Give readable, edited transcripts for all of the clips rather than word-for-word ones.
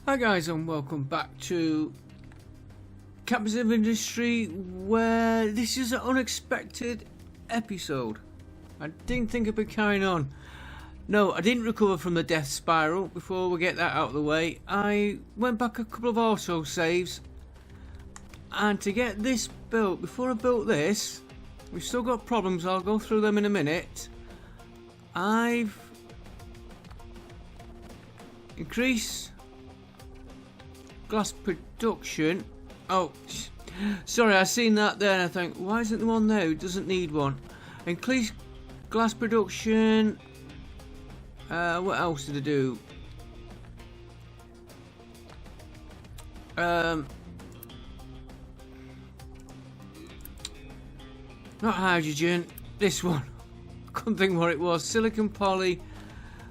Hi guys, and welcome back to Captains of Industry, where this is an unexpected episode. I didn't think I'd be carrying on. No, I didn't recover from the death spiral. Before we get that out of the way, I went back a couple of auto saves, and to get this built, before I built this, we've still got problems. I'll go through them in a minute. I've increased glass production. Oh, sorry, I seen that there and I think, why isn't the one there who doesn't need one? Increase glass production. What else did I do? Not hydrogen, this one. I couldn't think what it was. Silicon poly.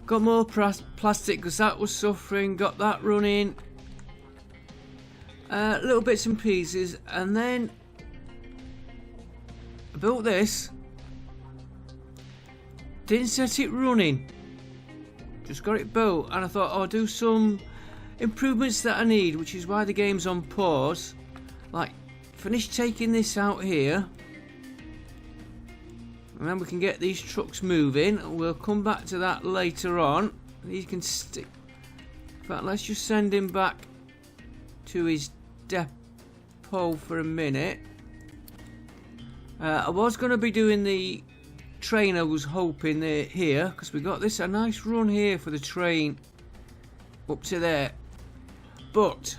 Got more plastic because that was suffering. Got that running. Little bits and pieces, and then I built this. Didn't set it running, just got it built, and I thought I'll do some improvements that I need, which is why the game's on pause. Like, finish taking this out here, and then we can get these trucks moving. We'll come back to that later on. These can stick. In fact, let's just send him back to his depot for a minute. I was going to be doing the train, I was hoping here, because we got this a nice run here for the train up to there, but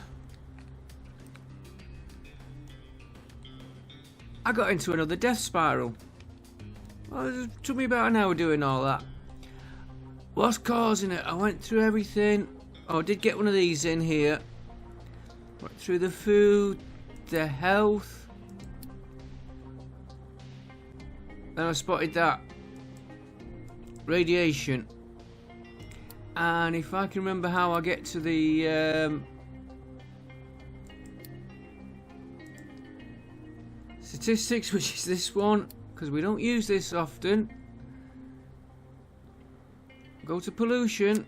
I got into another death spiral. Well, it took me about an hour doing all that. What's causing it? I went through everything. Oh, I did get one of these in here. Went through the food, the health. Then I spotted that radiation. And if I can remember how I get to the statistics, which is this one, because we don't use this often. Go to pollution.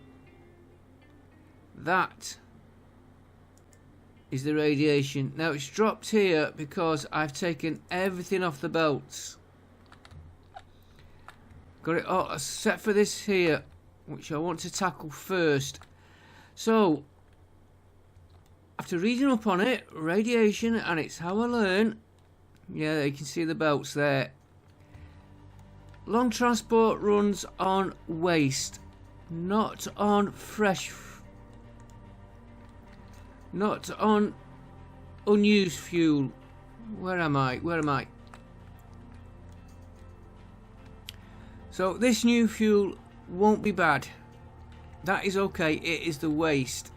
That is the radiation. Now it's dropped here because I've taken everything off the belts. Got it all set for this here, which I want to tackle first. So, after reading up on it, radiation, and it's how I learn. Yeah, you can see the belts there. Long transport runs on waste, not on fresh. Not on unused fuel. Where am I? Where am I? So this new fuel won't be bad. That is okay. It is the waste.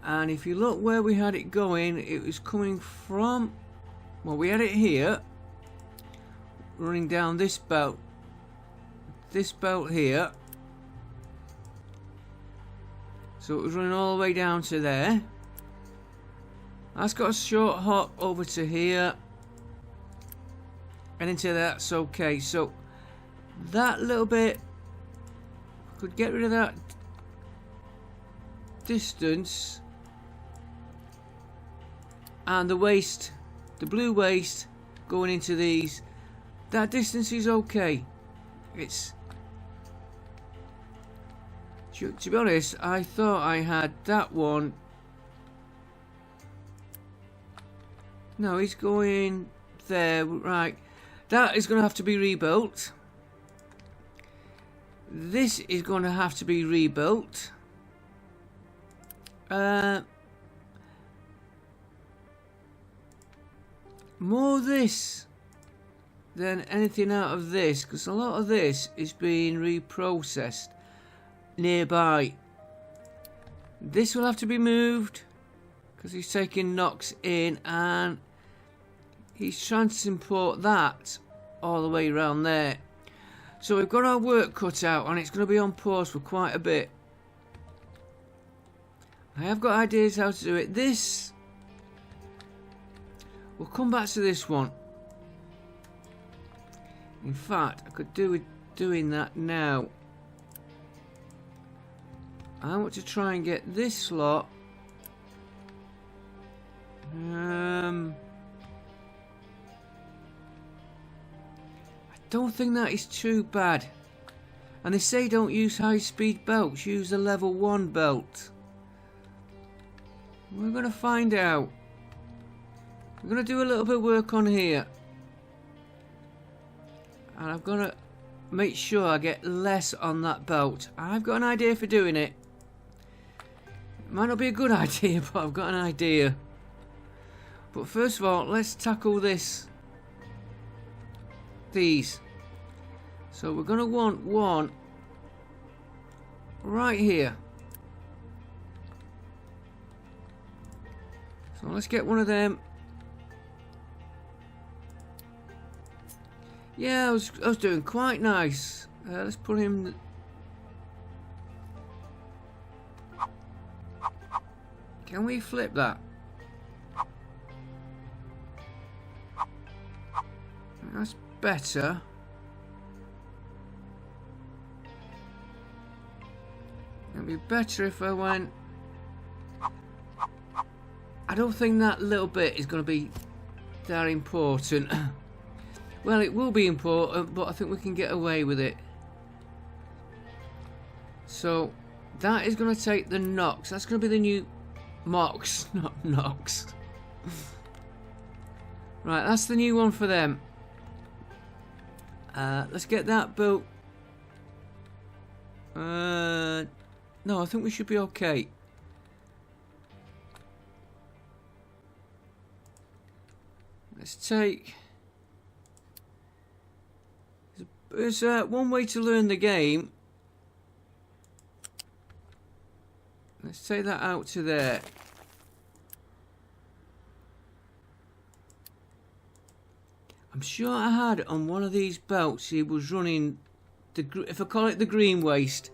And if you look where we had it going, it was coming from, well, we had it here, running down this belt here. So it was running all the way down to there. That's got a short hop over to here and into that's okay. So that little bit, could get rid of that distance, and the waste, the blue waste going into these, that distance is okay. It's, to be honest, I thought I had that one. No, he's going there, right. That is going to have to be rebuilt. This is going to have to be rebuilt. More this than anything out of this, because a lot of this is being reprocessed nearby. This will have to be moved because he's taking NOx in, and he's trying to import that all the way around there. So we've got our work cut out, and it's going to be on pause for quite a bit. I have got ideas how to do it. This, we'll come back to this one. In fact, I could do with doing that now. I want to try and get this lot I don't think that is too bad. And they say don't use high-speed belts, use a level 1 belt. We're going to find out. We're going to do a little bit of work on here. And I'm going to make sure I get less on that belt. I've got an idea for doing it. It might not be a good idea, but I've got an idea. But first of all, let's tackle these. So we're going to want one right here. So let's get one of them. Yeah, I was doing quite nice. Let's put him. Can we flip that? That's better. It'd be better if I went. I don't think that little bit is going to be that important. Well, it will be important, but I think we can get away with it. So that is going to take the Nox. That's going to be the new Mox, not Nox. Right, that's the new one for them. Let's get that built. No, I think we should be okay. Let's take. There's one way to learn the game. Let's take that out to there. I'm sure I had on one of these belts. He was running the, if I call it the green waist.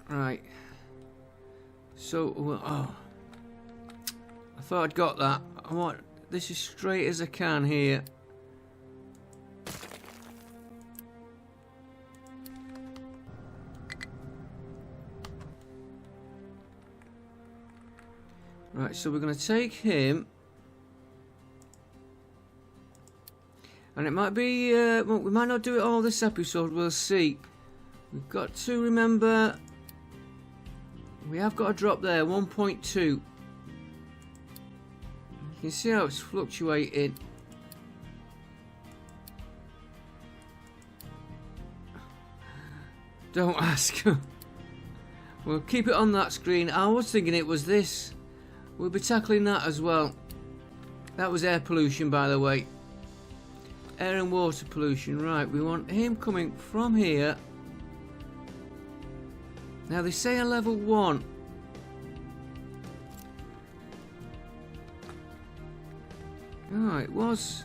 Right. So, oh, I thought I'd got that. I want this as straight as I can here. Right, so we're going to take him, and it might be, well, we might not do it all this episode, we'll see. We've got to remember, we have got a drop there, 1.2. You can see how it's fluctuating. Don't ask. We'll keep it on that screen. I was thinking it was this. We'll be tackling that as well. That was air pollution, by the way. Air and water pollution. Right, we want him coming from here. Now they say a level 1. Oh, it was.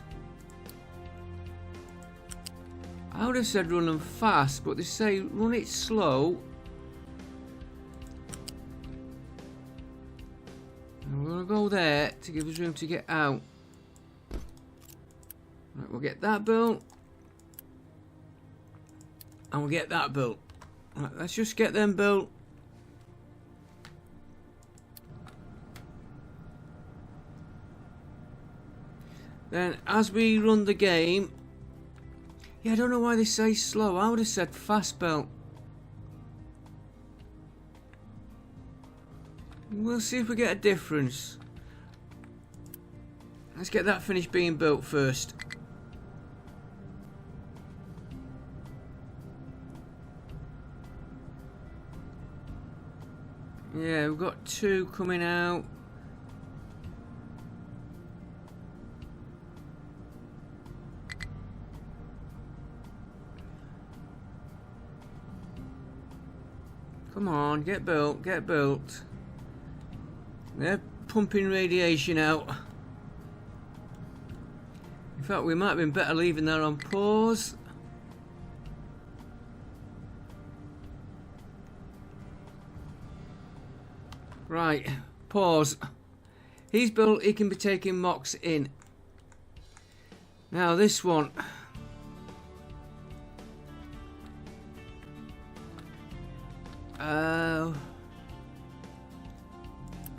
I would have said run them fast, but they say run it slow. And we're going to go there to give us room to get out. Right, we'll get that built. And we'll get that built. Right, let's just get them built. Then, as we run the game, yeah, I don't know why they say slow. I would have said fast belt. We'll see if we get a difference. Let's get that finished being built first. Yeah, we've got 2 coming out. Come on, get built, get built. They're pumping radiation out. In fact, we might have been better leaving that on pause. Right, pause. He's built, he can be taking mocks in. Now this one.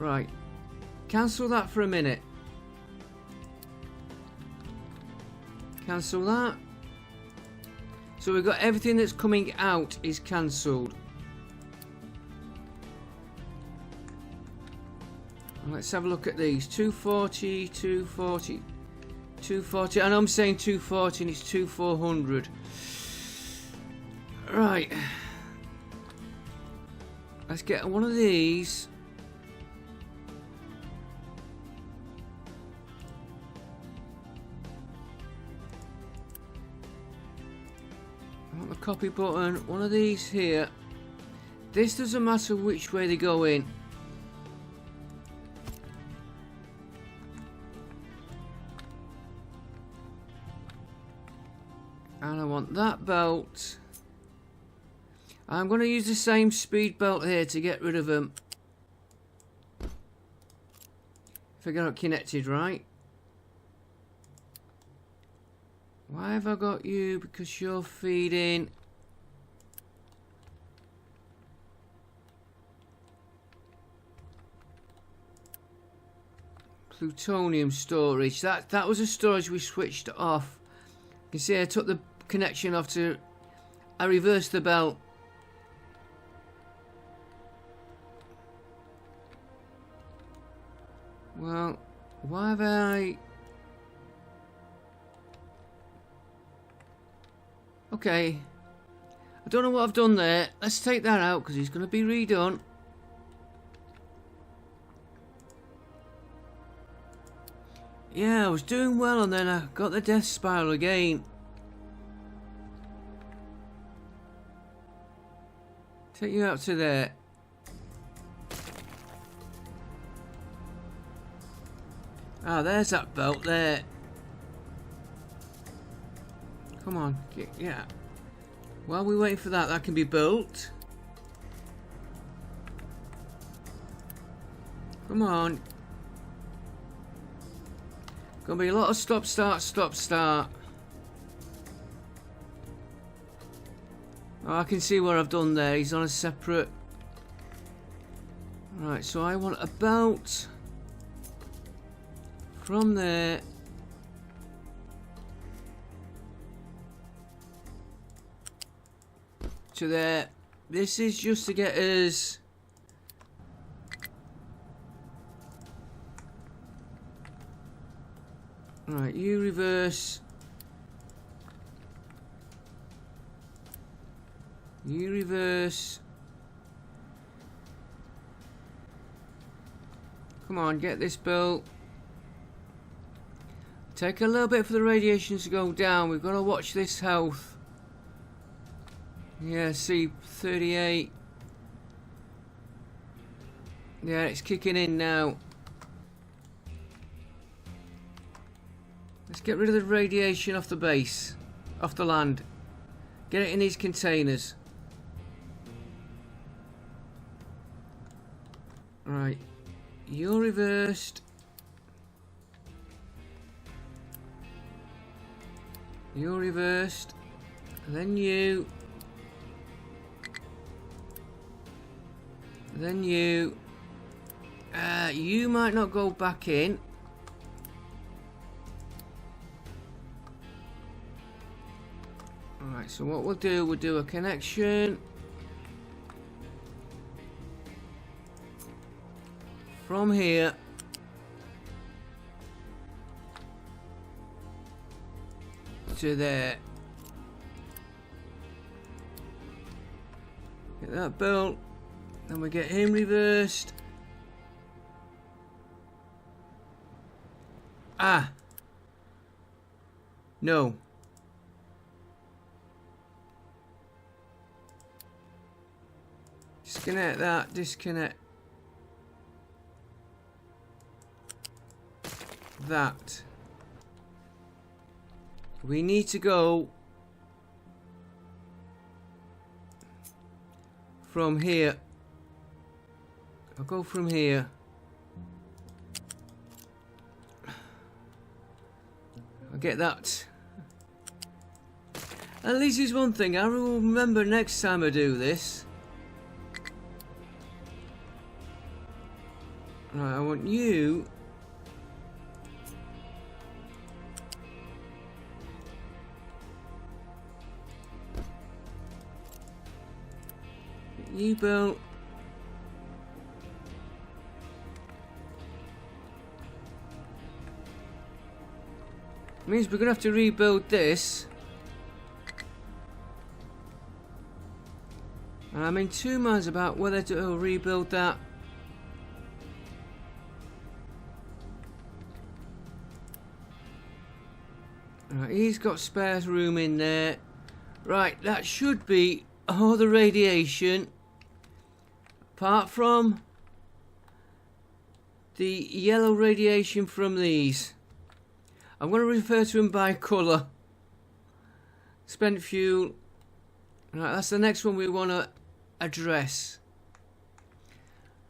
Right. Cancel that for a minute. Cancel that. So we've got everything that's coming out is cancelled. Let's have a look at these. 240, 240, 240. And I'm saying 240 and it's 2400. Right. Let's get one of these. I want the copy button. One of these here. This doesn't matter which way they go in. And I want that belt. I'm going to use the same speed belt here to get rid of them. If I got it connected right. Why have I got you? Because you're feeding. Plutonium storage. That was a storage we switched off. You can see I took the connection off to. I reversed the belt. Well, why have I... Okay. I don't know what I've done there. Let's take that out because it's going to be redone. Yeah, I was doing well and then I got the death spiral again. Take you out to there. Ah, there's that belt there. Come on, yeah. While we're waiting for that, that can be built. Come on. Gonna be a lot of stop, start, stop, start. Oh, I can see what I've done there. He's on a separate... Right, so I want a belt from there to there. This is just to get us... Right, you reverse. You reverse. Come on, get this built. Take a little bit for the radiations to go down. We've got to watch this health. Yeah, see, 38. Yeah, it's kicking in now. Let's get rid of the radiation off the base, off the land. Get it in these containers. Right, you're reversed. You're reversed. And then you. Then you. You might not go back in. Alright, so what we'll do a connection from here to there. Get that built, then we get him reversed. Ah, no. Disconnect that, disconnect that. We need to go from here. I'll go from here. I'll get that. At least there's one thing I will remember next time I do this. Right, I want you. You built. Means we're gonna have to rebuild this. And I'm in two minds about whether to rebuild that. Right, he's got spare room in there. Right, that should be all the radiation. Apart from the yellow radiation from these. I'm going to refer to them by colour. Spent fuel. Right, that's the next one we want to address.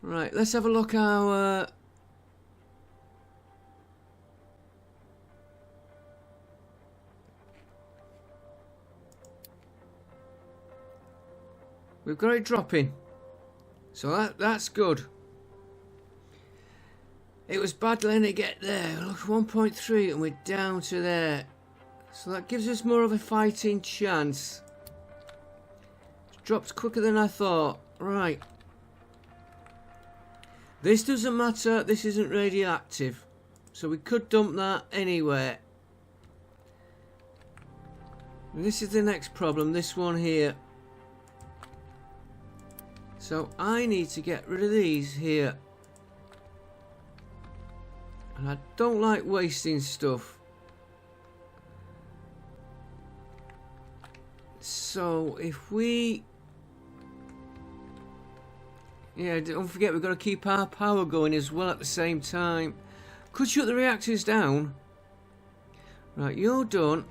Right, let's have a look how... we've got it dropping. So that's good. It was bad letting it get there. Look, 1.3 and we're down to there. So that gives us more of a fighting chance. It dropped quicker than I thought. Right. This doesn't matter. This isn't radioactive. So we could dump that anywhere. And this is the next problem. This one here. So I need to get rid of these here. And I don't like wasting stuff. So if we... yeah, don't forget we've got to keep our power going as well at the same time. Could shut the reactors down. Right, you're done.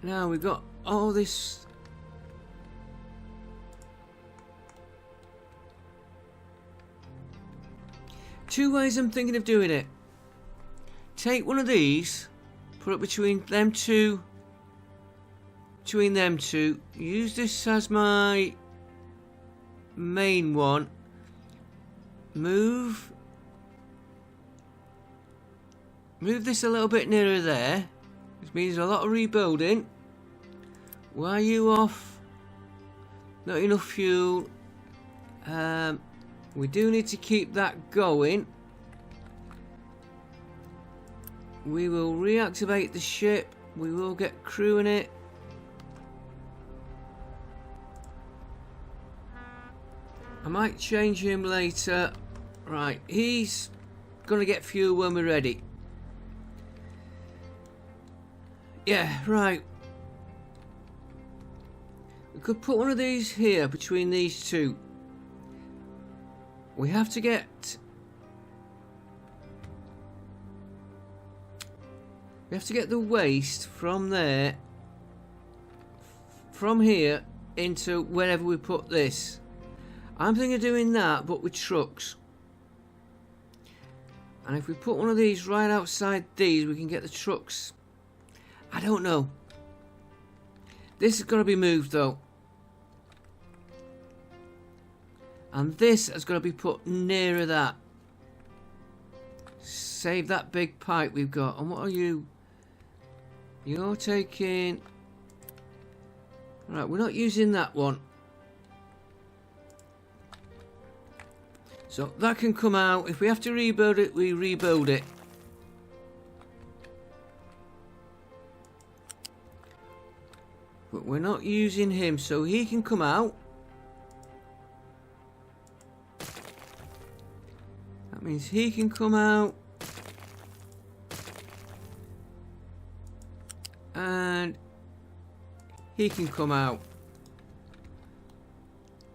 Now we've got all this... two ways I'm thinking of doing it. Take one of these, put it between them two. Use this as my main one. Move this a little bit nearer there. Which means a lot of rebuilding. Why are you off? Not enough fuel. We do need to keep that going. We will reactivate the ship. We will get crew in it. I might change him later. Right, he's gonna get fuel when we're ready. Yeah, right. We could put one of these here between these two. We have to get... we have to get the waste from there, from here, into wherever we put this. I'm thinking of doing that, but with trucks. And if we put one of these right outside these, we can get the trucks. I don't know. This is going to be moved, though. And this has got to be put nearer that. Save that big pipe we've got. And what are you? You're taking... right, we're not using that one. So that can come out. If we have to rebuild it, we rebuild it. But we're not using him, so he can come out. That means he can come out. And he can come out.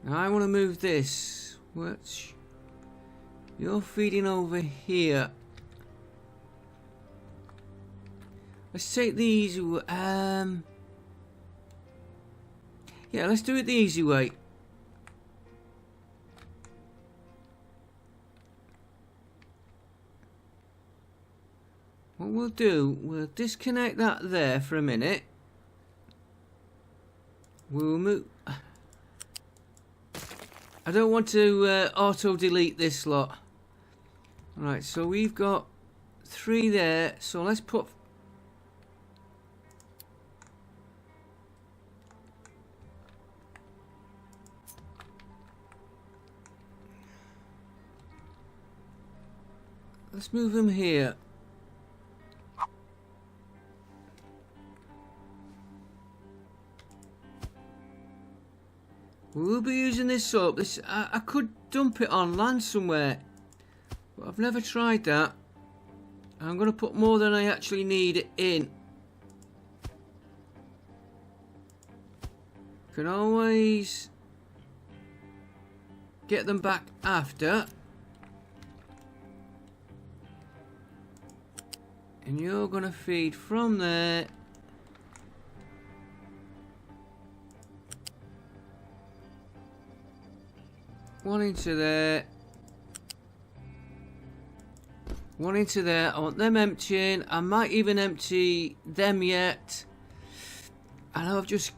Now I want to move this. Which you're feeding over here. Let's take the easy way. Yeah, let's do it the easy way. What we'll do, we'll disconnect that there for a minute. We'll move... I don't want to auto-delete this lot. Right, so we've got 3 there, so let's put... Let's move them here. We'll be using this up. I could dump it on land somewhere, but I've never tried that. I'm going to put more than I actually need in. Can always get them back after. And you're going to feed from there. One into there. One into there. I want them emptying. I might even empty them yet. And I've just...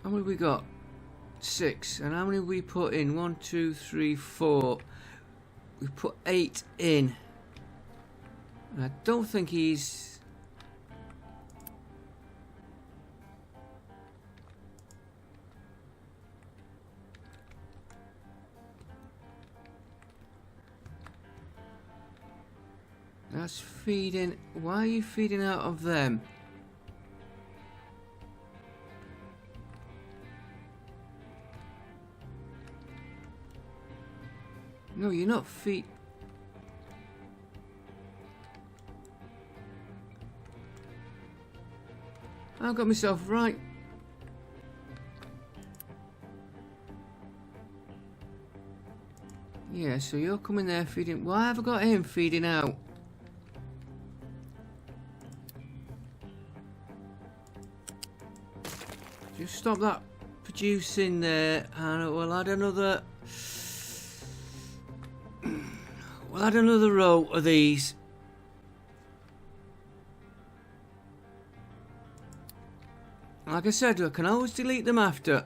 How many we got? 6. And how many we put in? 1, 2, 3, 4. We put 8 in. And I don't think he's... That's feeding... Why are you feeding out of them? No, you're not feed... I've got myself right. Yeah, so you're coming there feeding... Why have I got him feeding out? Just stop that producing there, and we'll add another... We'll add another row of these. Like I said, I can always delete them after.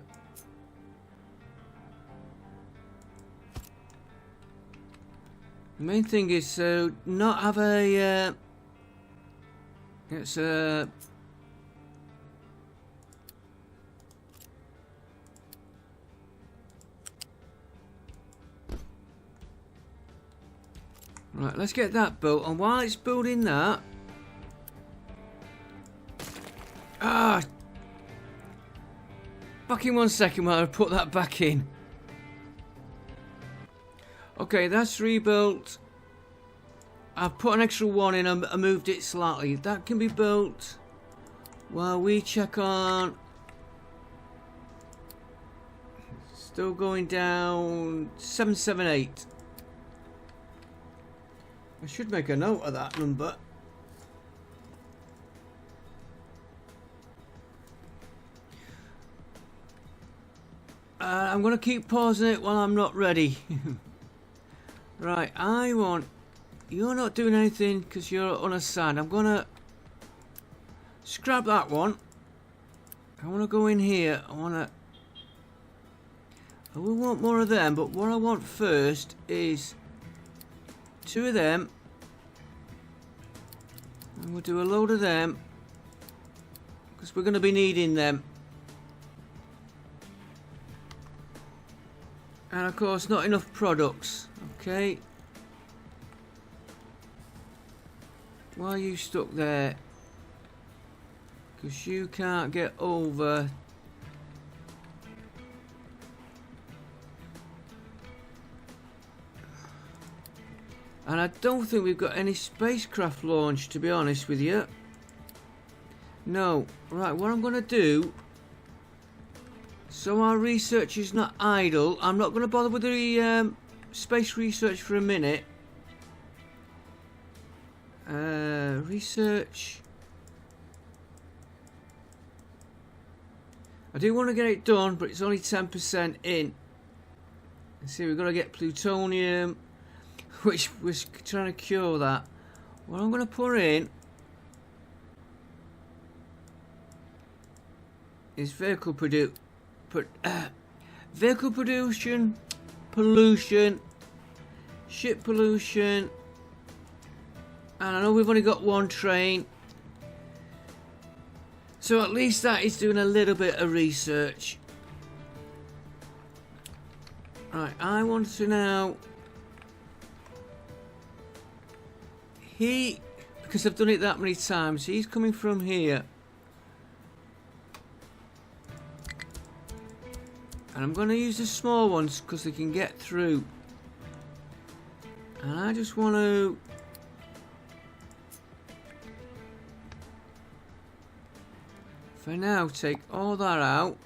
The main thing is to not have a... it's a... Right, let's get that built, and while it's building that... Ah! Back in 1 second while I put that back in. Okay, that's rebuilt. I've put an extra 1 in and I moved it slightly. That can be built while we check on... Still going down 778. I should make a note of that number. I'm going to keep pausing it while I'm not ready. Right, I want... You're not doing anything because you're unassigned. I'm going to scrap that one. I want to go in here. I will want more of them, but what I want first is 2 of them. And we'll do a load of them because we're going to be needing them. And of course, not enough products. Okay. Why are you stuck there? Because you can't get over. And I don't think we've got any spacecraft launch, to be honest with you. No. Right, what I'm going to do... So our research is not idle. I'm not going to bother with the space research for a minute. Research. I do want to get it done, but it's only 10% in. See, we've got to get plutonium, which was trying to cure that. What I'm going to put in is vehicle pollution, ship pollution. And I know we've only got one train. So at least that is doing a little bit of research. Right, I want to now... because I've done it that many times, he's coming from here. And I'm going to use the small ones because they can get through. And I just want to... for now, take all that out.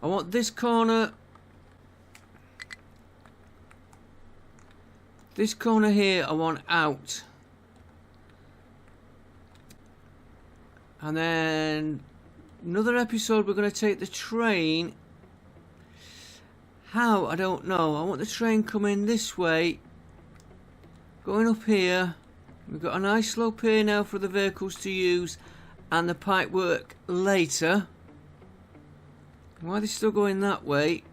I want this corner here, I want out. And then another episode we're going to take the train. How? I don't know. I want the train coming this way, going up here. We've got a nice slope here now for the vehicles to use, and the pipe work later. Why are they still going that way?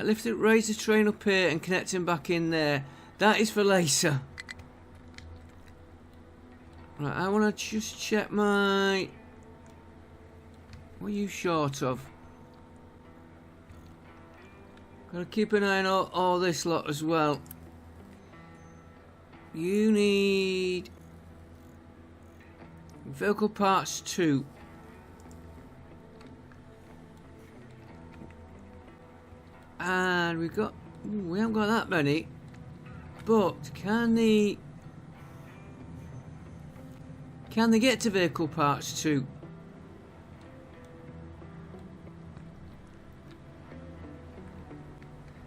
Lift it, raise the train up here and connect him back in there. That is for later. Right, I want to just check my... what are you short of? Gotta keep an eye on all this lot as well. You need... vehicle parts 2. And we've got... ooh, we haven't got that many. But can they get to vehicle parts 2?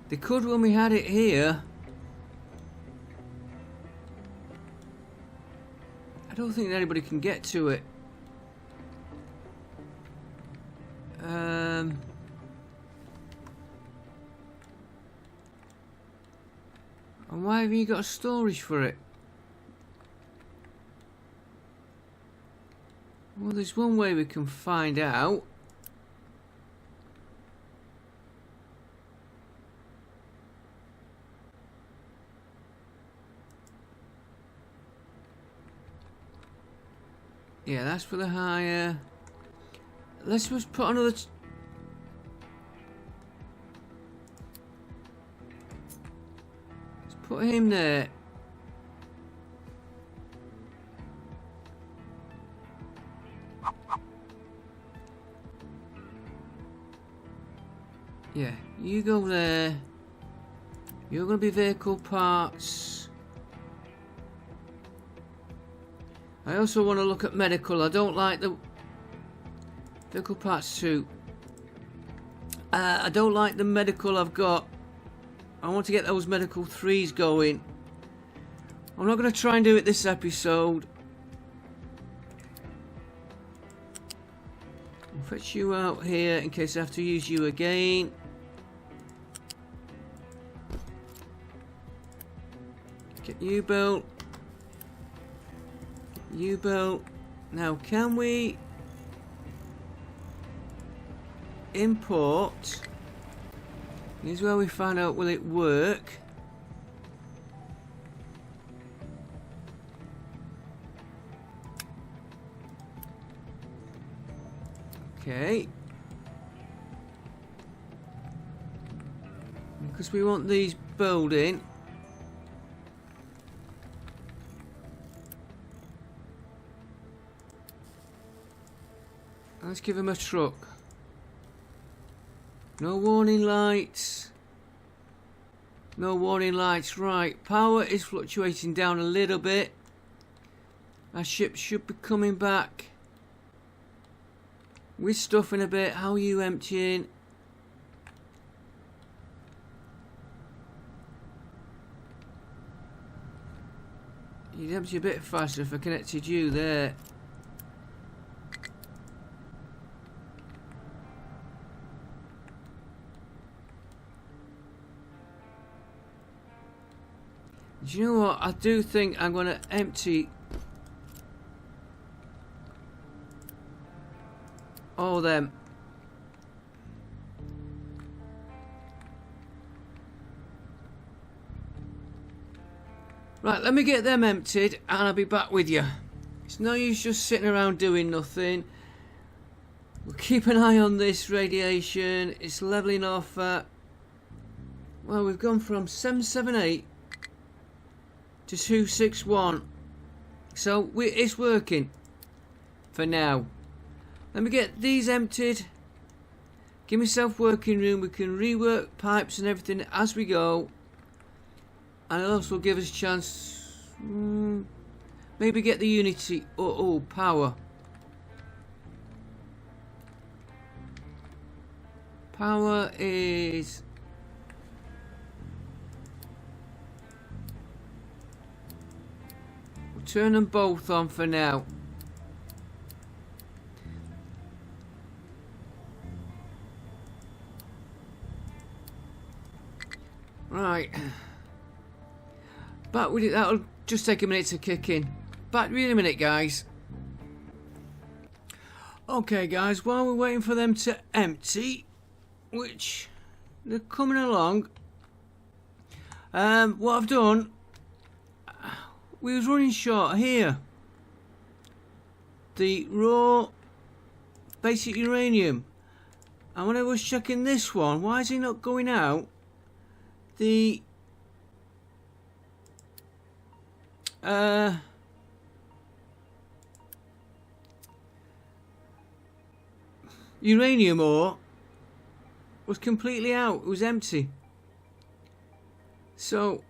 They could when we had it here. I don't think anybody can get to it. And why haven't you got a storage for it? Well, there's one way we can find out. Yeah, that's for the hire. Let's just put another... let's put him there. Yeah, you go there. You're going to be vehicle parts. I also want to look at medical. I don't like the vehicle parts 2. I don't like the medical I've got. I want to get those medical 3s going. I'm not going to try and do it this episode. I'll fetch you out here in case I have to use you again. Get you built. You built. Now, can we import? Here's where we find out will it work. Okay. Because we want these building. Let's give him a truck. No warning lights. No warning lights. Right. Power is fluctuating down a little bit. Our ship should be coming back with stuff in a bit. How are you emptying? You'd empty a bit faster if I connected you there. Do you know what? I do think I'm going to empty all them. Right, let me get them emptied and I'll be back with you. It's no use just sitting around doing nothing. We'll keep an eye on this radiation. It's levelling off at... Well, we've gone from 778 to 261. So it's working for now. Let me get these emptied. Give myself working room. We can rework pipes and everything as we go. And it'll also give us a chance... maybe get the unity... Oh, power. Power is... We'll turn them both on for now. Right. Back with it. That'll just take a minute to kick in. Back with you in a minute, guys. Okay, guys. While we're waiting for them to empty, which they're coming along. What I've done, we was running short here. The raw basic uranium. And when I was checking this one, why is it not going out? The uranium ore was completely out. It was empty. So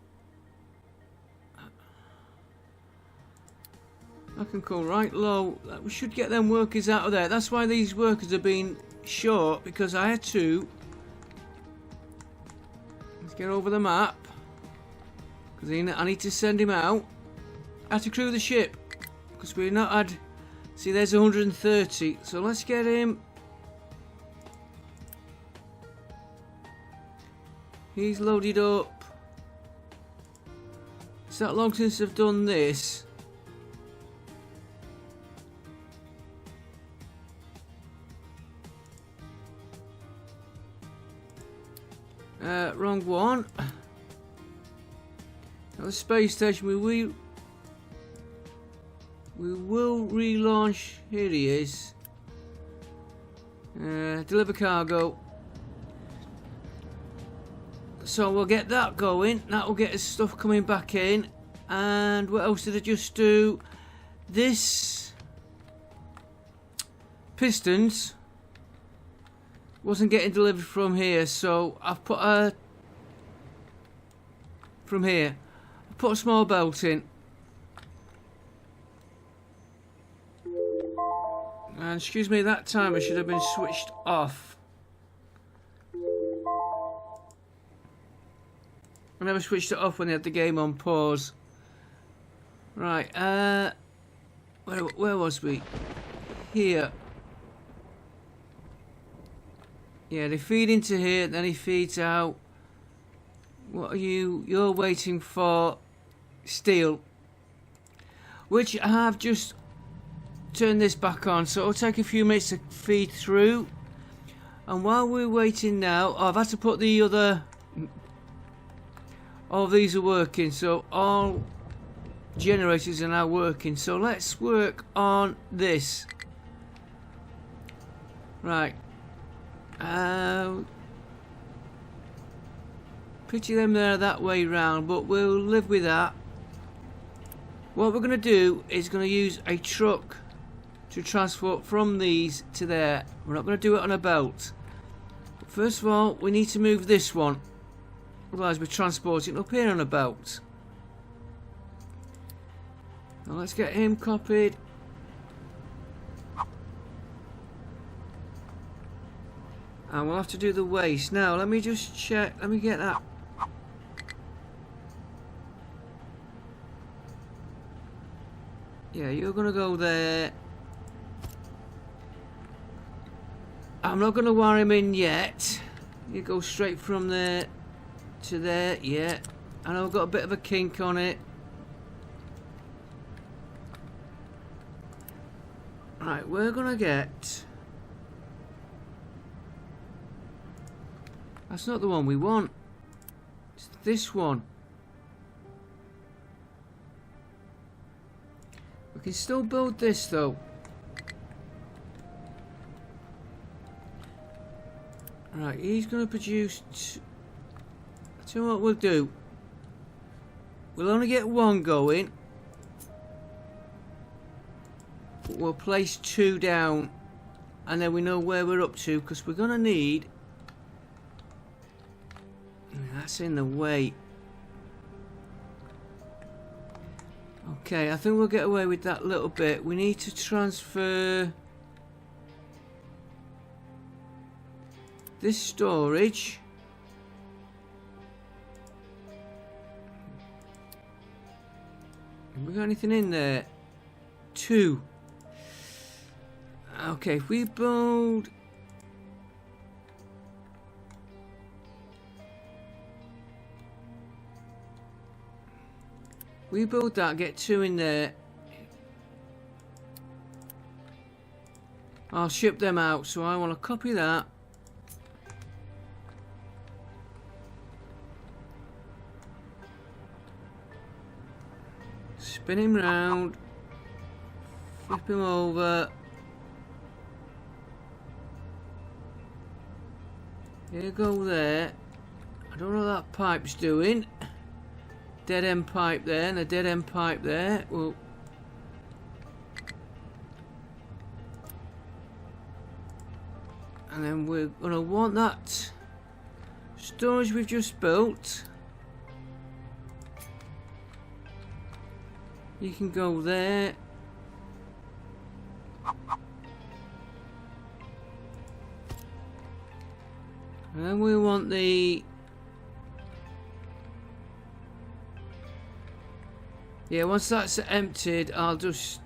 I can go right low. We should get them workers out of there. That's why these workers have been short, because I had to. Let's get over the map, because I need to send him out. I have to crew the ship, because we've not had... See, there's 130. So let's get him. He's loaded up. It's that long since I've done this. Wrong one. At the space station, we will relaunch. Here he is. Deliver cargo. So we'll get that going. That will get his stuff coming back in. And what else did I just do? This pistons wasn't getting delivered from here, so I've put a from here. I put a small belt in. And excuse me, that timer should have been switched off. I never switched it off when they had the game on pause. Right, where was we? Here. Yeah, they feed into here, then he feeds out. What are you? You're waiting for steel. Which I have just turned this back on, so it'll take a few minutes to feed through. And while we're waiting now, I've had to put the other... All of these are working, so all generators are now working. So let's work on this. Right. Picture them there that way round, but we'll live with that. What we're going to do is going to use a truck to transport from these to there. We're not going to do it on a belt. But first of all, we need to move this one. Otherwise we're transporting up here on a belt. Now let's get him copied. And we'll have to do the waste. Now let me just check. Let me get that. Yeah, you're going to go there. I'm not going to wire him in yet. You go straight from there to there. Yeah. I know I've got a bit of a kink on it. Right, we're gonna get... That's not the one we want. It's this one. We can still build this though. Right, he's gonna produce... I'll tell you what we'll do. We'll only get one going. But we'll place 2 down. And then we know where we're up to. Because we're gonna need... That's in the way. Okay, I think we'll get away with that little bit. We need to transfer this storage. Have we got anything in there? 2. Okay, if we build... We build that, get 2 in there. I'll ship them out, so I want to copy that. Spin him round. Flip him over. Here you go there. I don't know what that pipe's doing. Dead end pipe there and a dead end pipe there. Well, and then we're gonna want that storage we've just built. You can go there. And then we want the... Yeah, once that's emptied, I'll just...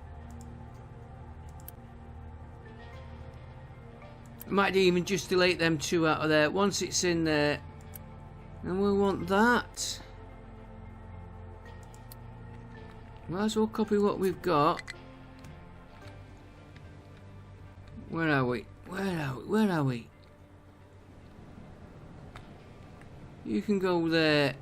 Might even just delete them 2 out of there. Once it's in there, then we'll want that. Might as well copy what we've got. Where are we? Where are we? Where are we? You can go there.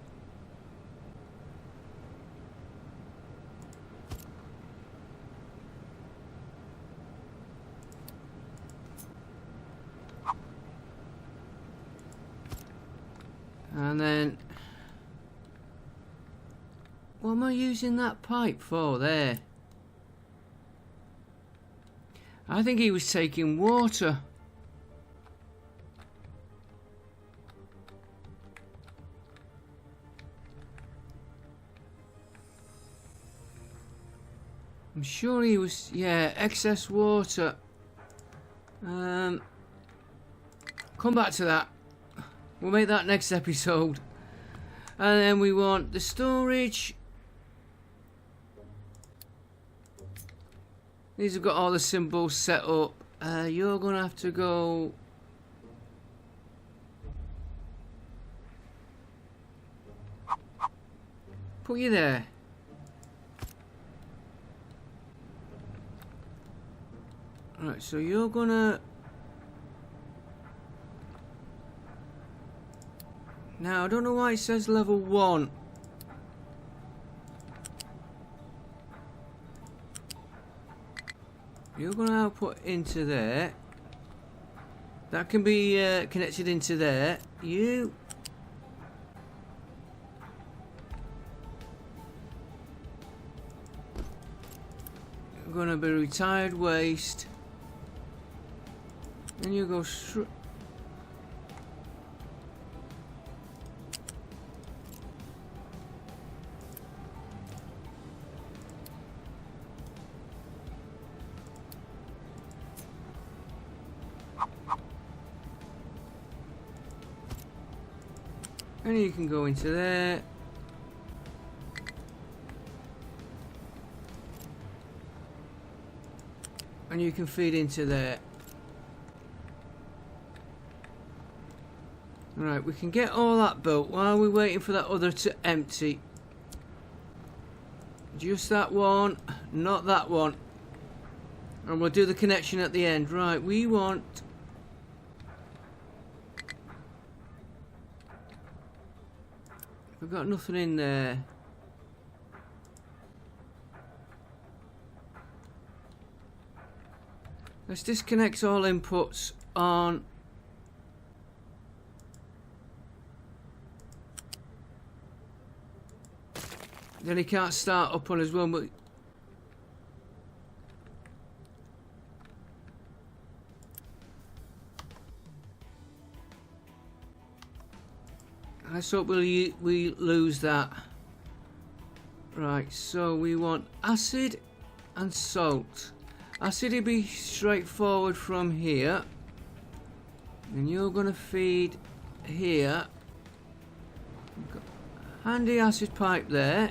And then, what am I using that pipe for there? I think he was taking water. I'm sure he was, yeah, excess water. Come back to that. We'll make that next episode. And then we want the storage. These have got all the symbols set up. You're going to have to go... Put you there. Alright, so you're going to... Now, I don't know why it says level 1. You're going to output into there. That can be connected into there. You... You're going to be retired waste. And you go straight... And you can go into there. And you can feed into there. Right, we can get all that built while we're waiting for that other to empty. Just that one, not that one. And we'll do the connection at the end. Right, we want... We've got nothing in there. Let's disconnect all inputs on... Then he can't start up on his one, but... Let's hope we lose that. Right, so we want acid and salt. Acid will be straightforward from here. And you're going to feed here. Got handy acid pipe there.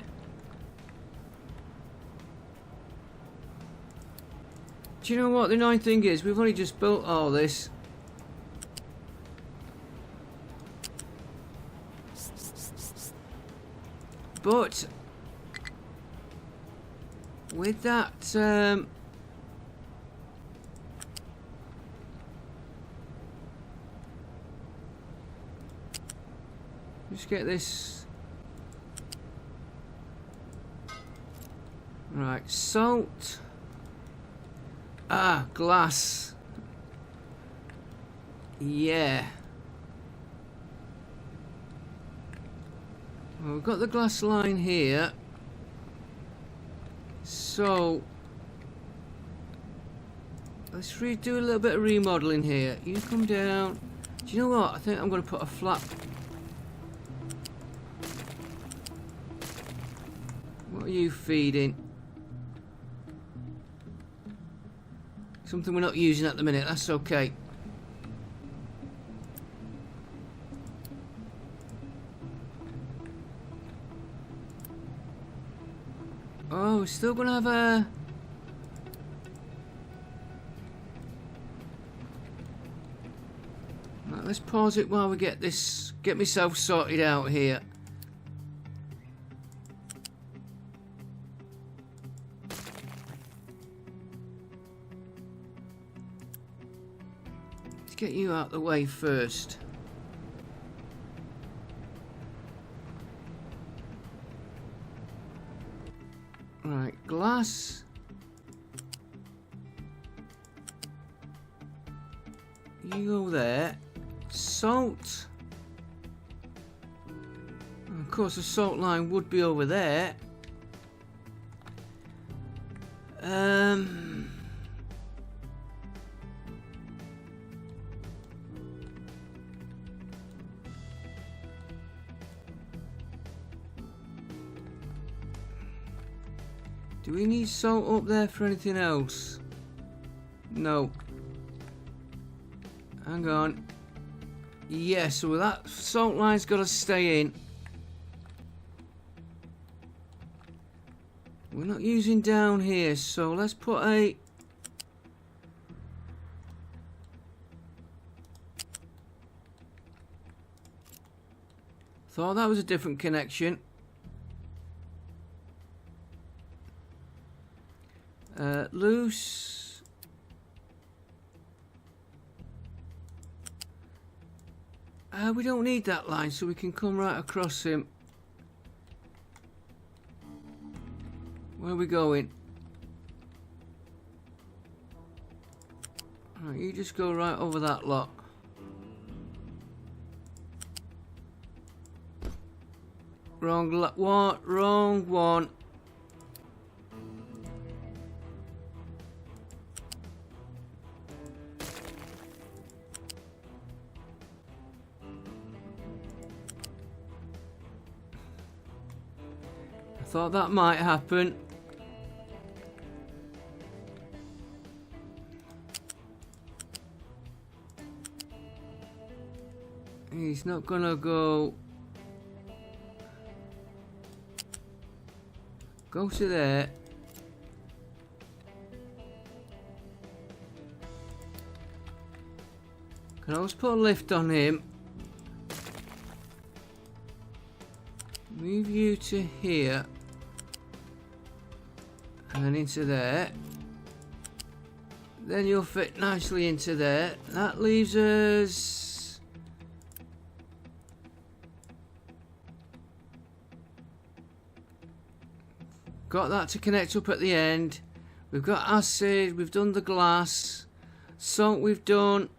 Do you know what the annoying thing is? We've only just built all this. But with that just get this right. Salt. Ah, glass. Yeah. Well, we've got the glass line here. So let's do a little bit of remodeling here. You come down. Do you know what? I think I'm going to put a flap. What are you feeding? Something we're not using at the minute. That's okay. Oh, we're still gonna have a... Right, let's pause it while we get this... Get myself sorted out here. Let's get you out the way first. Right, glass. You go there. Salt. And of course, the salt line would be over there. Do we need salt up there for anything else? No. Hang on. Yeah, so that salt line's got to stay in. We're not using down here, so let's put a... Thought that was a different connection. Loose. We don't need that line, so we can come right across him. Where are we going? Right, you just go right over that lot. Wrong one. Wrong one. Thought that might happen. He's not gonna go to there. Can always put a lift on him. Move you to here. And into there. Then you'll fit nicely into there. That leaves us... Got that to connect up at the end. We've got acid, we've done the glass. Salt we've done.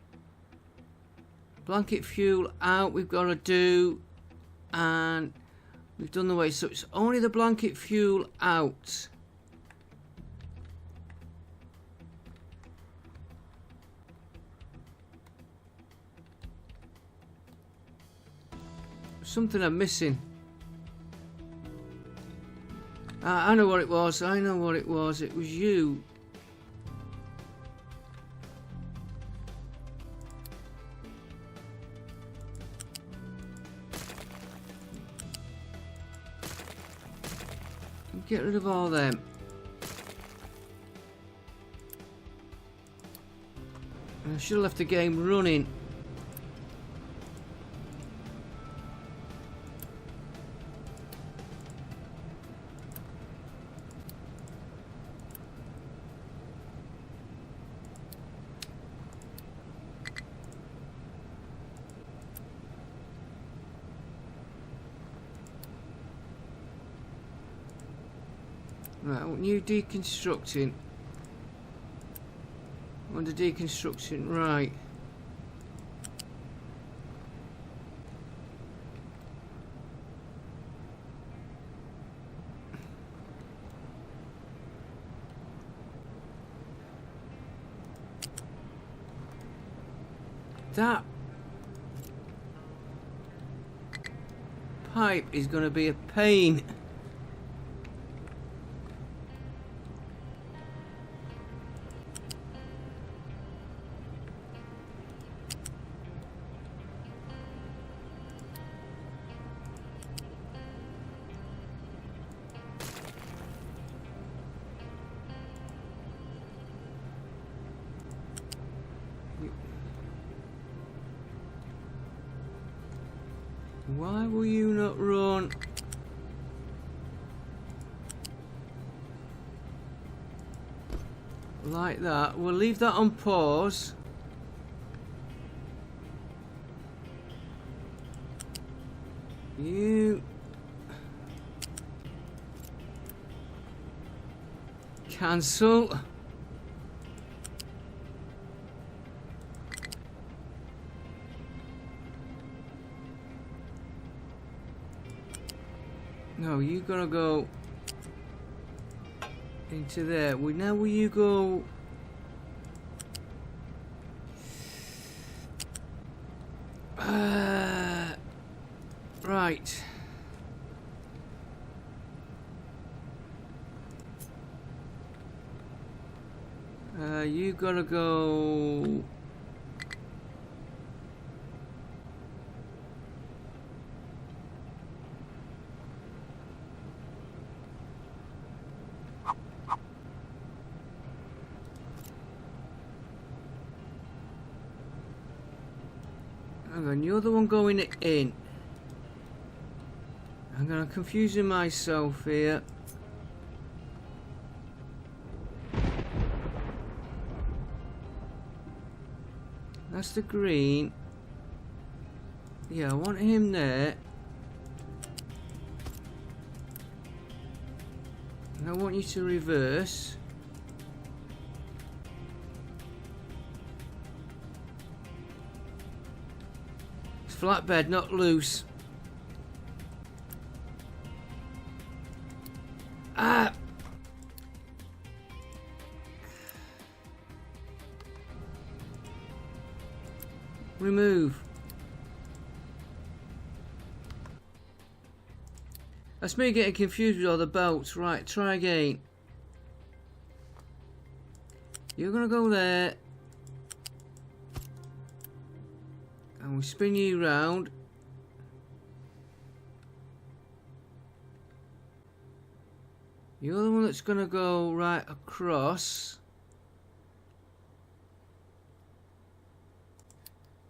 Blanket fuel out we've got to do. And we've done the waste. So it's only the blanket fuel out. Something I'm missing. I know what it was. I know what it was. It was you. Get rid of all them. I should have left the game running. Right, new deconstructing. Under deconstruction, right. That pipe is going to be a pain. Why will you not run? Like that. We'll leave that on pause. You cancel. No, you gotta go into there. Now will you go? Right. You gotta go. Hang on, you're the one going in. I'm gonna confusing myself here. That's the green. Yeah, I want him there. And I want you to reverse. It's flatbed, not loose. Ah! Remove. That's me getting confused with all the bolts. Right, try again. You're gonna go there. And we'll spin you round. You're the one that's gonna go right across.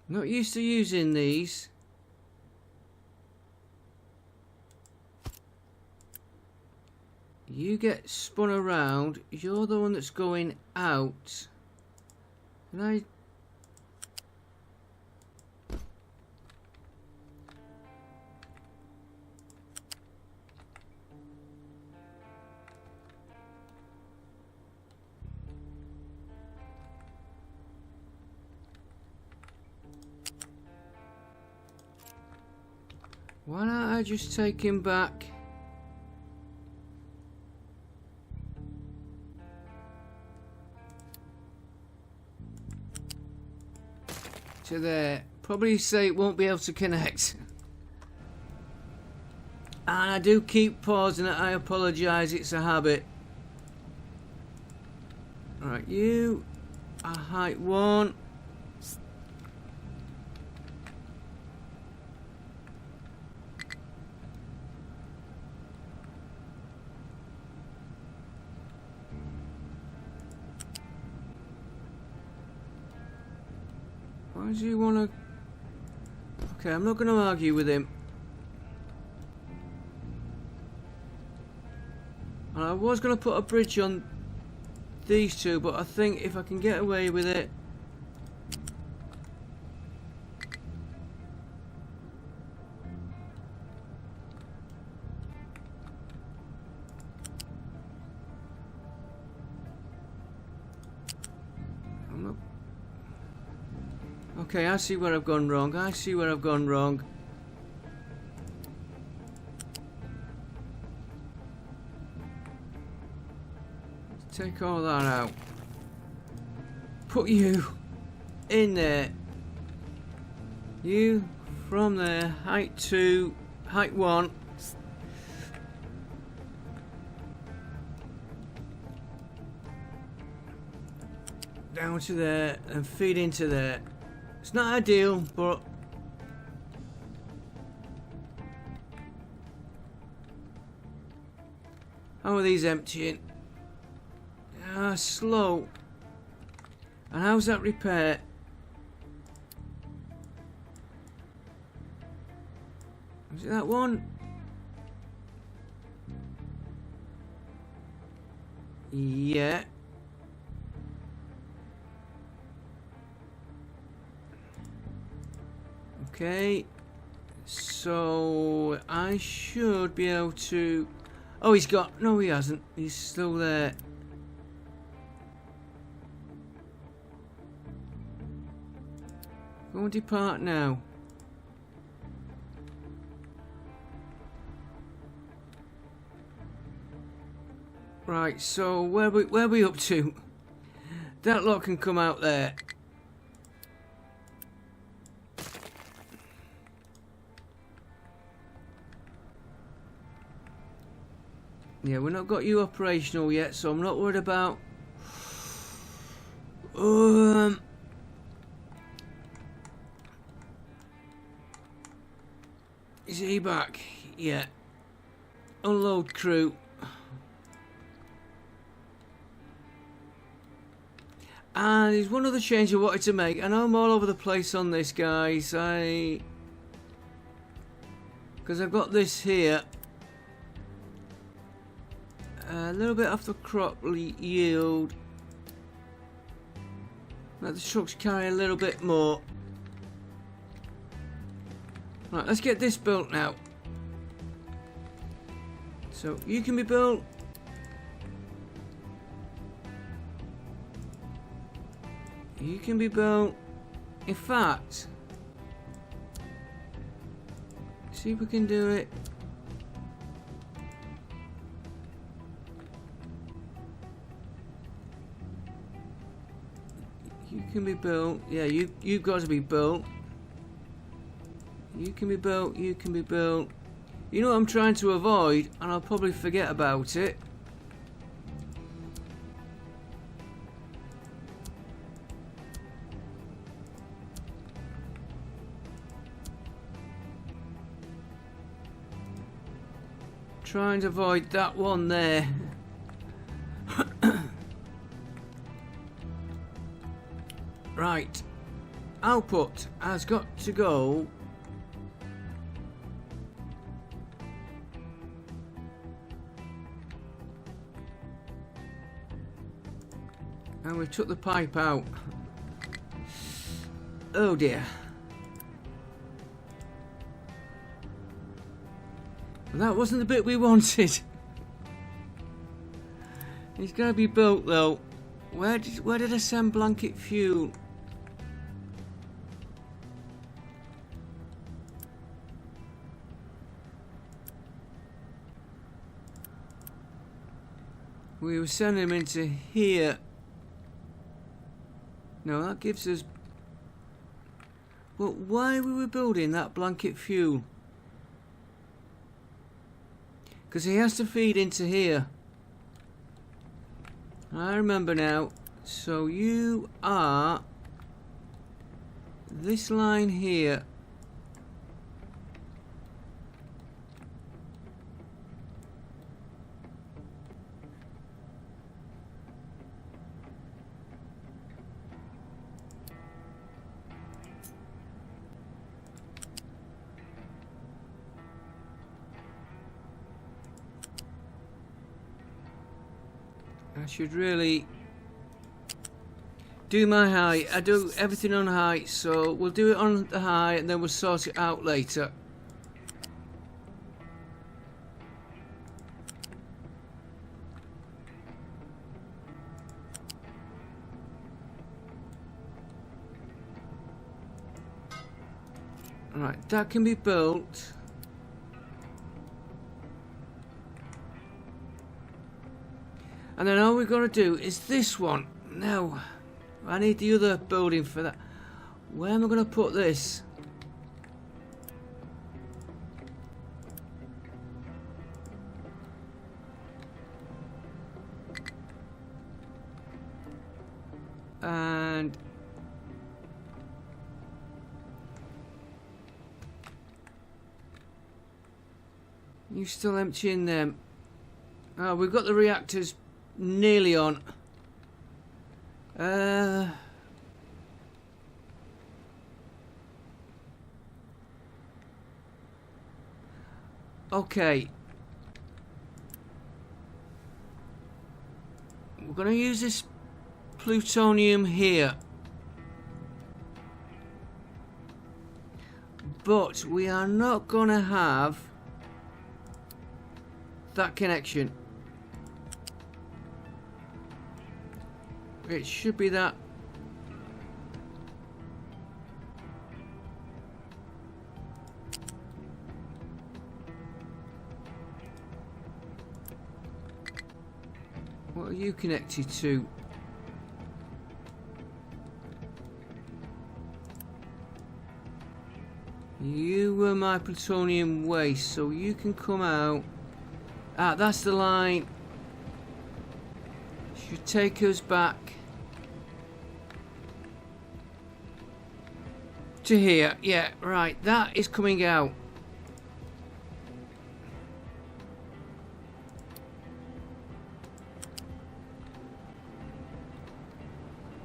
Not used to using these. You get spun around. You're the one that's going out. And I... Why don't I just take him back? To there. Probably say it won't be able to connect. And I do keep pausing it. I apologise, it's a habit. Alright, you are height 1. Why does he want to... Okay, I'm not going to argue with him. And I was going to put a bridge on these two, but I think if I can get away with it... I'm not... Okay, I see where I've gone wrong. I see where I've gone wrong. Take all that out. Put you in there. You from there. Height 2. Height 1. Down to there and feed into there. It's not ideal, but how are these emptying? Ah, slow. And how's that repair? Is it that one? Yeah. Okay, so I should be able to... Oh, he's got... No, he hasn't. He's still there. Go and depart now. Right, so where are we up to? That lot can come out there. Yeah, we've not got you operational yet, so I'm not worried about... Is he back? Yeah. Unload crew. And there's one other change I wanted to make. I know I'm all over the place on this, guys. Because I've got this here. A little bit off the crop yield. Let the trucks carry a little bit more. Right, let's get this built now. So you can be built. You can be built. In fact, see if we can do it. You can be built. Yeah, you've got to be built. You can be built. You can be built. You know what I'm trying to avoid, and I'll probably forget about it. Trying to avoid that one there. Right. Output has got to go. And we took the pipe out. Oh dear. Well, that wasn't the bit we wanted. It's going to be built though. Where did I send blanket fuel? We were sending them into here. No, that gives us... Well, why were we building that blanket fuel? Because he has to feed into here. I remember now. So you are... this line here. I should really do my height. I do everything on height, so we'll do it on the high and then we'll sort it out later. Right, that can be built. And then all we've got to do is this one. Now, I need the other building for that. Where am I going to put this? And... you still emptying them. Oh, we've got the reactors nearly on. Okay. We're going to use this plutonium here. But we are not going to have that connection. It should be that. What are you connected to? You were my plutonium waste, so you can come out. Ah, that's the line. Should take us back to here. Yeah, right. That is coming out.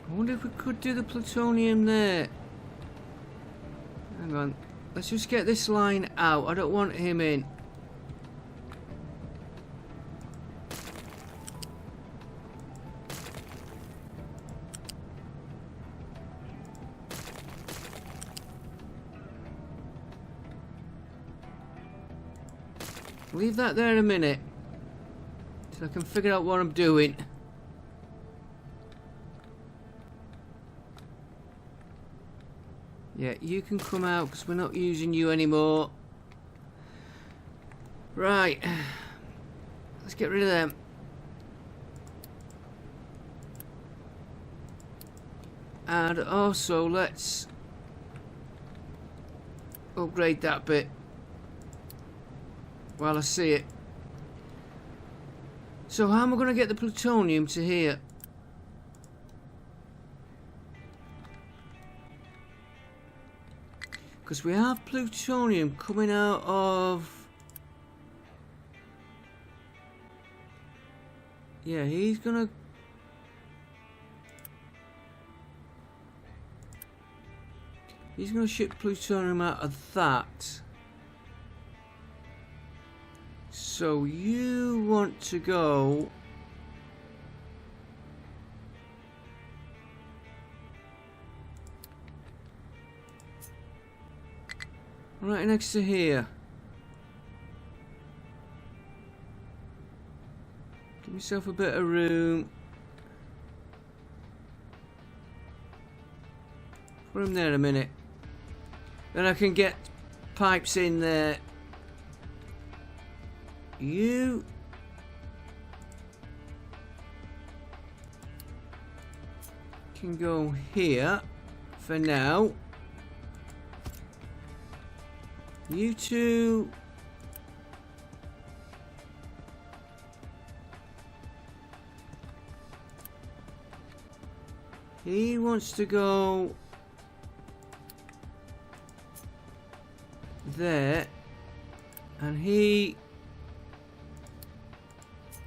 I wonder if we could do the plutonium there. Hang on. Let's just get this line out. I don't want him in. Leave that there a minute, so I can figure out what I'm doing. Yeah, you can come out because we're not using you anymore. Right, let's get rid of them. And also let's upgrade that bit while I see it. So how am I going to get the plutonium to here? Because we have plutonium coming out of... yeah, he's going to... he's going to ship plutonium out of that. So you want to go Right next to here. Give myself a bit of room. Put him there a minute. Then I can get pipes in there. You can go here for now. You two he wants to go there, and he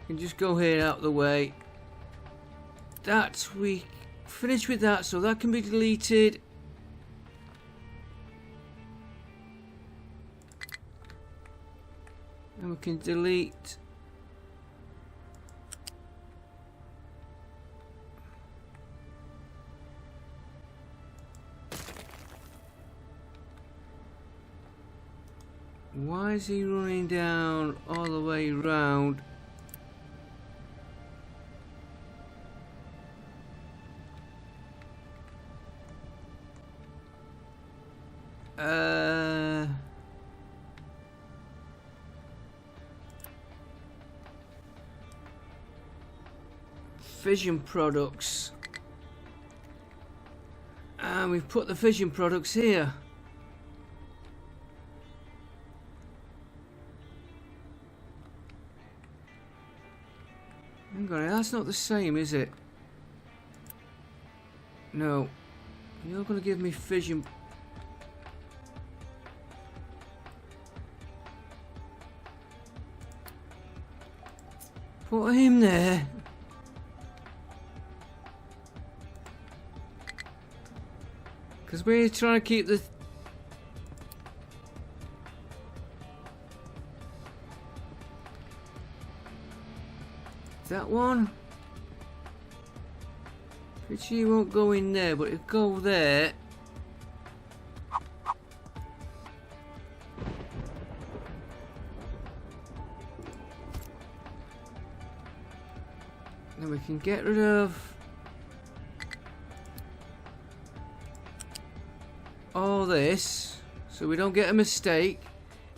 can just go here out of the way. That we finished with that, so that can be deleted. And we can delete why is he running down all the way round? Fission products, and we've put the fission products here. Hang on, that's not the same, is it? No, you're gonna give me fission. Put him there. Because we're trying to keep the... That one? Which won't go in there, but it'll go there. Then we can get rid of all this, so we don't get a mistake.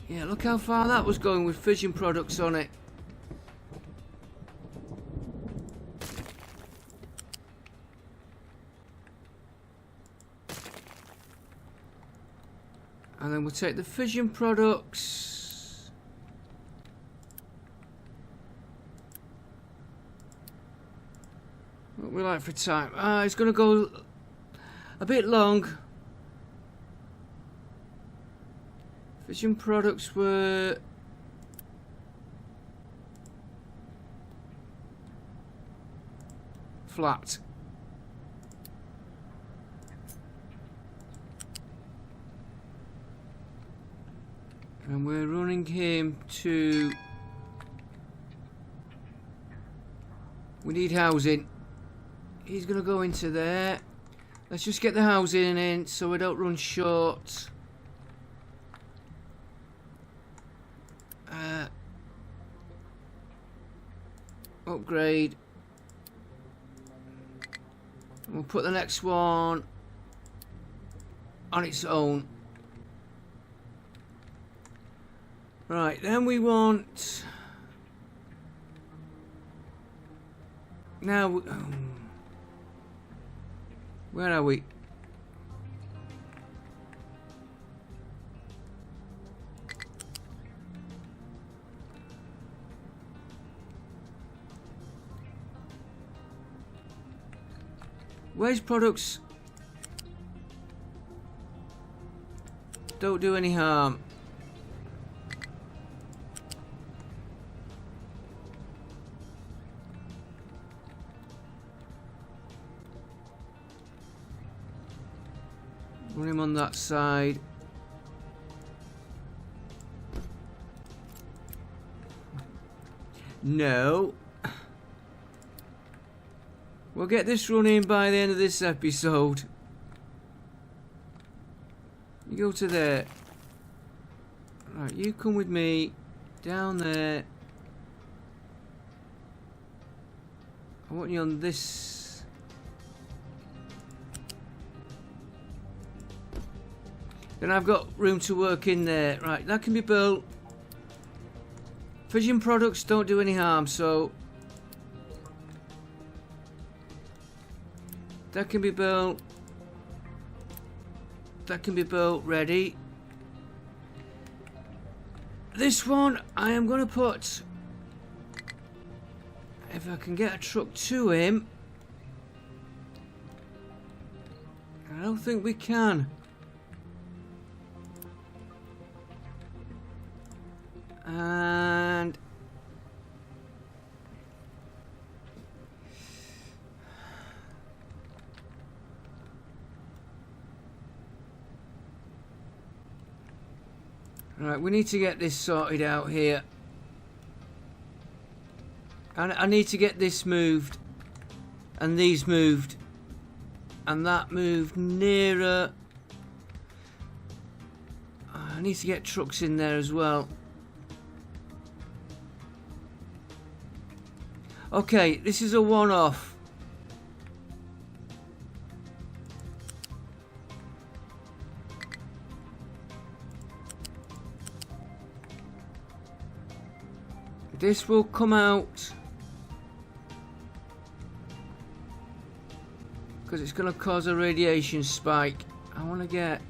Yeah, look how far that was going with fission products on it. And then we'll take the fission products. What we like for time? It's going to go a bit long. Fission products were flat. And we're running him to... We need housing. He's going to go into there. Let's just get the housing in so we don't run short. Upgrade. And we'll put the next one on its own. Right, then we want... Now... Where are we? Waste products don't do any harm. Run him on that side. No. We'll get this running by the end of this episode. You go to there. Right, you come with me down there. I want you on this. Then I've got room to work in there. Right, that can be built. Fission products don't do any harm, so that can be built. That can be built, ready. This one I am going to put, if I can get a truck to him. I don't think we can. And right, we need to get this sorted out here. And I need to get this moved, and these moved, and that moved nearer. I need to get trucks in there as well. Okay, this is a one-off. This will come out because it's going to cause a radiation spike. I want to get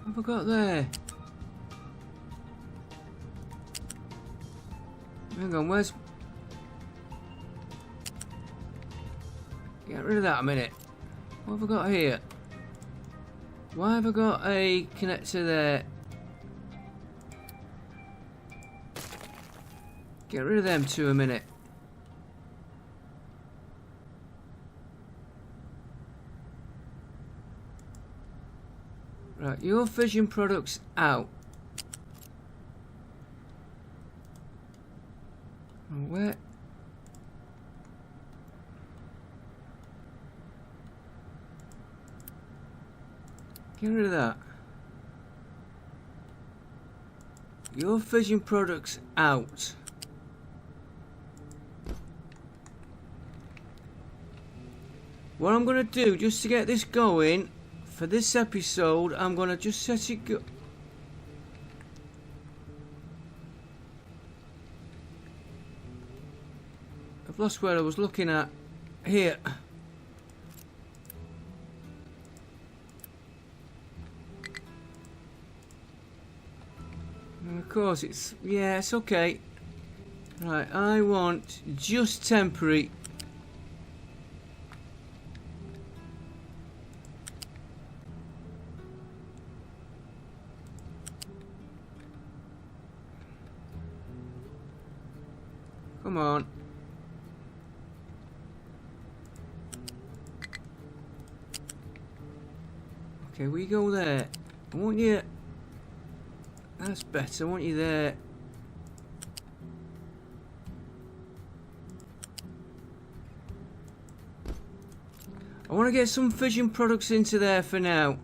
what have I got there? Hang on, where's... Get rid of that a minute. What have I got here? Why have I got a connector there? Get rid of them two a minute. Right, your fission products out. Where? Get rid of that. Your fission products out. What I'm going to do, just to get this going, for this episode, I'm going to just set it go. I've lost where I was looking at. Here. And of course it's, yeah, it's okay. Right, I want just temporary. Come on. Okay, we go there. I want you. That's better. I want you there. I want to get some fission products into there for now.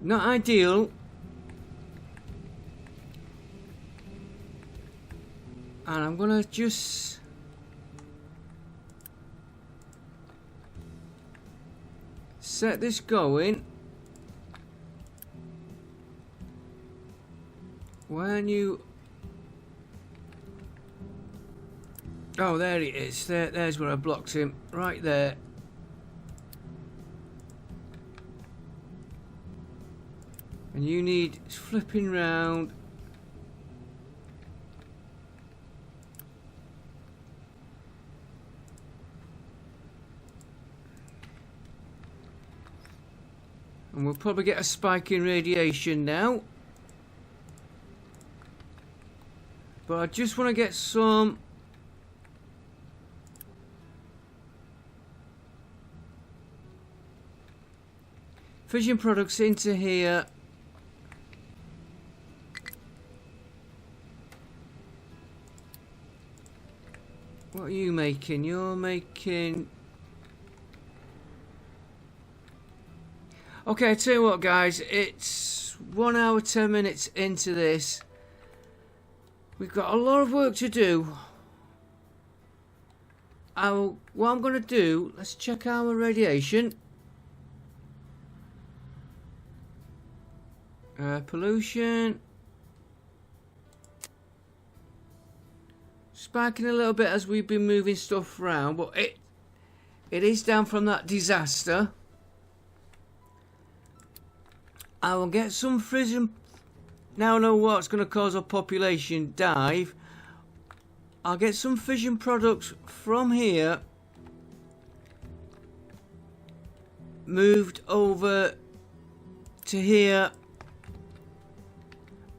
Not ideal. And I'm gonna just set this going. When you... Oh, there it is. There's where I blocked him. Right there. And you need flipping round. And we'll probably get a spike in radiation now. But I just want to get some fission products into here. What are you making? You're making... Okay, I tell you what, guys. It's 1 hour 10 minutes into this. We've got a lot of work to do. What I'm going to do, let's check our radiation. Pollution. Spiking a little bit as we've been moving stuff around, but it is down from that disaster. I will get some fission. Now I know what's going to cause a population dive. I'll get some fission products from here moved over to here,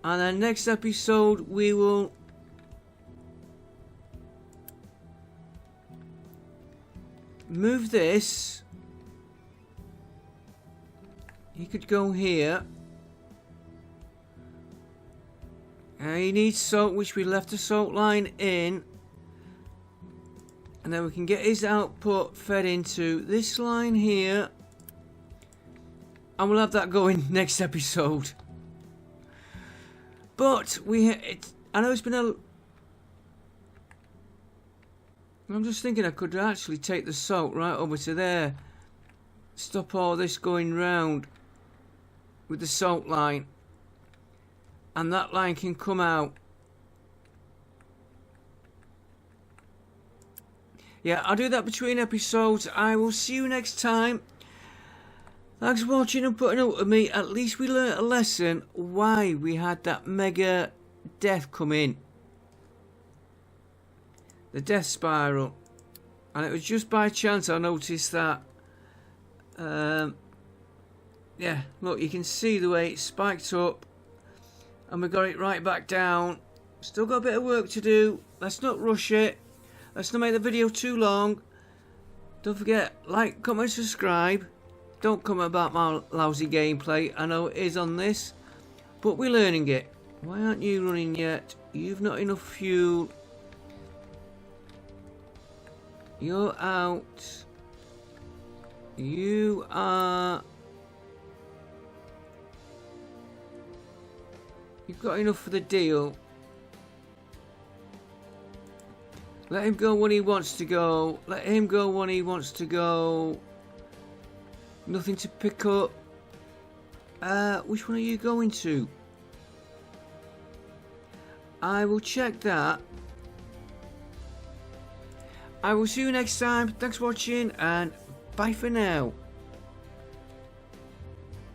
and then next episode we will move this. You could go here. He needs salt, which we left the salt line in, and then we can get his output fed into this line here, and we'll have that going next episode. But I know it's been a... I'm just thinking I could actually take the salt right over to there, stop all this going round with the salt line, and that line can come out. Yeah, I'll do that between episodes. I will see you next time. Thanks for watching and putting up with me. At least we learnt a lesson why we had that mega death come in. The death spiral. And it was just by chance I noticed that. Yeah, look, you can see the way it spiked up. And we got it right back down. Still got a bit of work to do. Let's not rush it. Let's not make the video too long. Don't forget, like, comment, subscribe. Don't comment about my lousy gameplay. I know it is on this, but we're learning it. Why aren't you running yet? You've not enough fuel. You're out. You are... You've got enough for the deal. Let him go when he wants to go. Let him go when he wants to go. Nothing to pick up. Which one are you going to? I will check that. I will see you next time. Thanks for watching and bye for now.